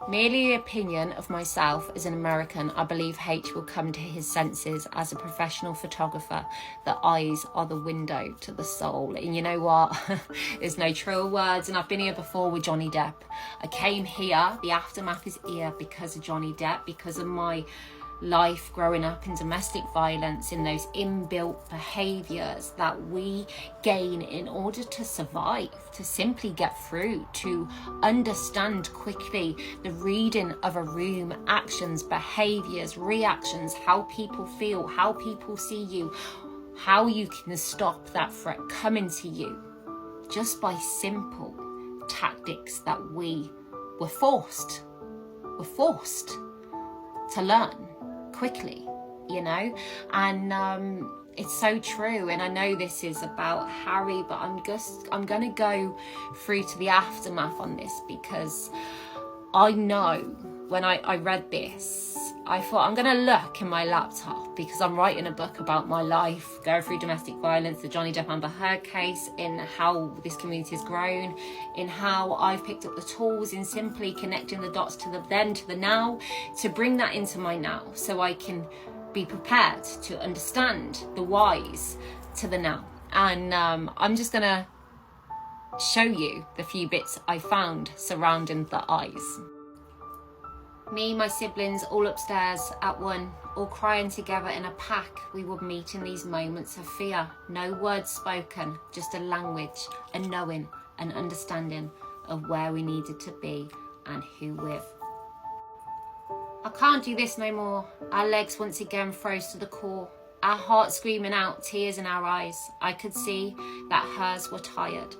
Merely the opinion of myself as an American, I believe H will come to his senses as a professional photographer. The eyes are the window to the soul. And you know what? There's no truer words. And I've been here before with Johnny Depp. I came here, the aftermath is here because of Johnny Depp, because of my life growing up in domestic violence, in those inbuilt behaviours that we gain in order to survive, to simply get through, to understand quickly the reading of a room, actions, behaviours, reactions, how people feel, how people see you, how you can stop that threat coming to you just by simple tactics that we were forced to learn quickly, you know. And it's so true. And I know this is about Harry, but I'm gonna go through to the aftermath on this, because I know when I read this, I thought I'm gonna look in my laptop, because I'm writing a book about my life, going through domestic violence, the Johnny Depp Amber Heard case, in how this community has grown, in how I've picked up the tools, in simply connecting the dots to the then, to the now, to bring that into my now, so I can be prepared to understand the whys to the now. And I'm just gonna show you the few bits I found surrounding the eyes. Me, my siblings, all upstairs at one, all crying together in a pack. We would meet in these moments of fear. No words spoken, just a language, a knowing, an understanding of where we needed to be and who with. I can't do this no more. Our legs once again froze to the core. Our hearts screaming out, tears in our eyes. I could see that hers were tired.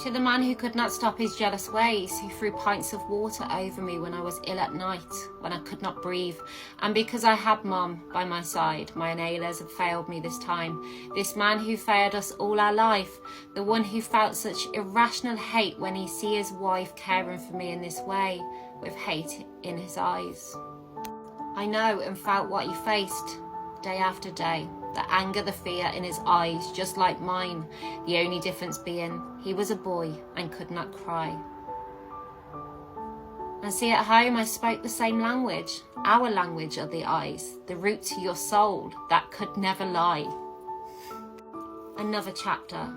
To the man who could not stop his jealous ways, who threw pints of water over me when I was ill at night, when I could not breathe. And because I had Mum by my side, my inhalers had failed me this time. This man who failed us all our life, the one who felt such irrational hate when he see his wife caring for me in this way, with hate in his eyes. I know and felt what he faced, day after day. The anger, the fear in his eyes, just like mine. The only difference being, he was a boy and could not cry. And see, at home I spoke the same language, our language of the eyes, the route to your soul that could never lie. Another chapter.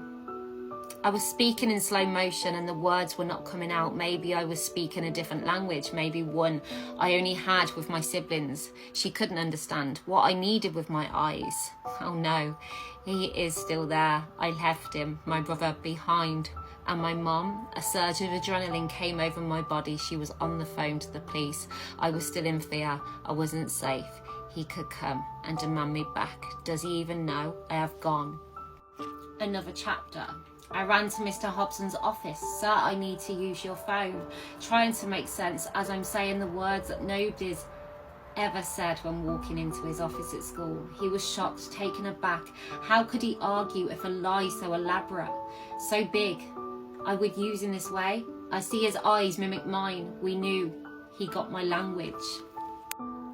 I was speaking in slow motion and the words were not coming out. Maybe I was speaking a different language, maybe one I only had with my siblings. She couldn't understand what I needed with my eyes. Oh no, he is still there. I left him, my brother, behind. And my mum, a surge of adrenaline came over my body. She was on the phone to the police. I was still in fear. I wasn't safe. He could come and demand me back. Does he even know I have gone? Another chapter. I ran to Mr. Hobson's office. Sir, I need to use your phone. Trying to make sense as I'm saying the words that nobody's ever said when walking into his office at school. He was shocked, taken aback. How could he argue if a lie so elaborate, so big, I would use in this way? I see his eyes mimic mine. We knew he got my language.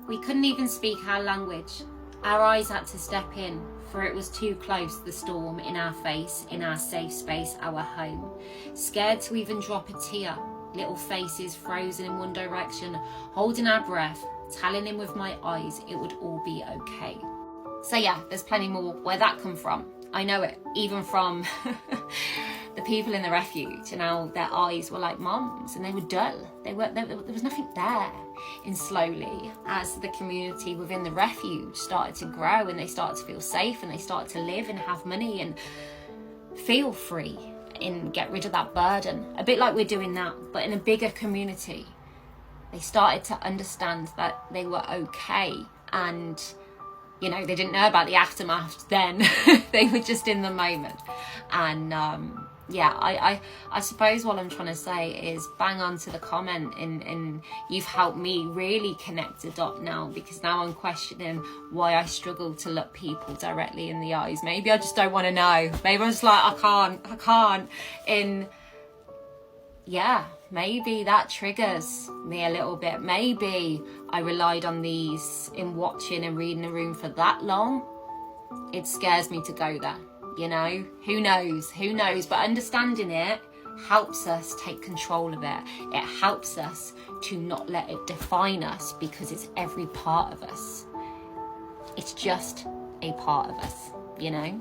We couldn't even speak our language. Our eyes had to step in, for it was too close, the storm in our face, in our safe space, our home. Scared to even drop a tear, little faces frozen in one direction, holding our breath, telling him with my eyes it would all be okay. So yeah, there's plenty more where that come from. I know it, even from the people in the refuge, and how their eyes were like Mum's and they were dull. There was nothing there. And slowly, as the community within the refuge started to grow and they started to feel safe and they started to live and have money and feel free and get rid of that burden, a bit like we're doing now, but in a bigger community, they started to understand that they were okay. And you know, they didn't know about the aftermath then. They were just in the moment. And yeah, I suppose what I'm trying to say is bang on to the comment, and you've helped me really connect the dot now, because now I'm questioning why I struggle to look people directly in the eyes. Maybe I just don't want to know. Maybe I'm just like, I can't. And yeah, maybe that triggers me a little bit. Maybe I relied on these in watching and reading a room for that long. It scares me to go there. You know, who knows, but understanding it helps us take control of it. It helps us to not let it define us, because it's every part of us. It's just a part of us, you know?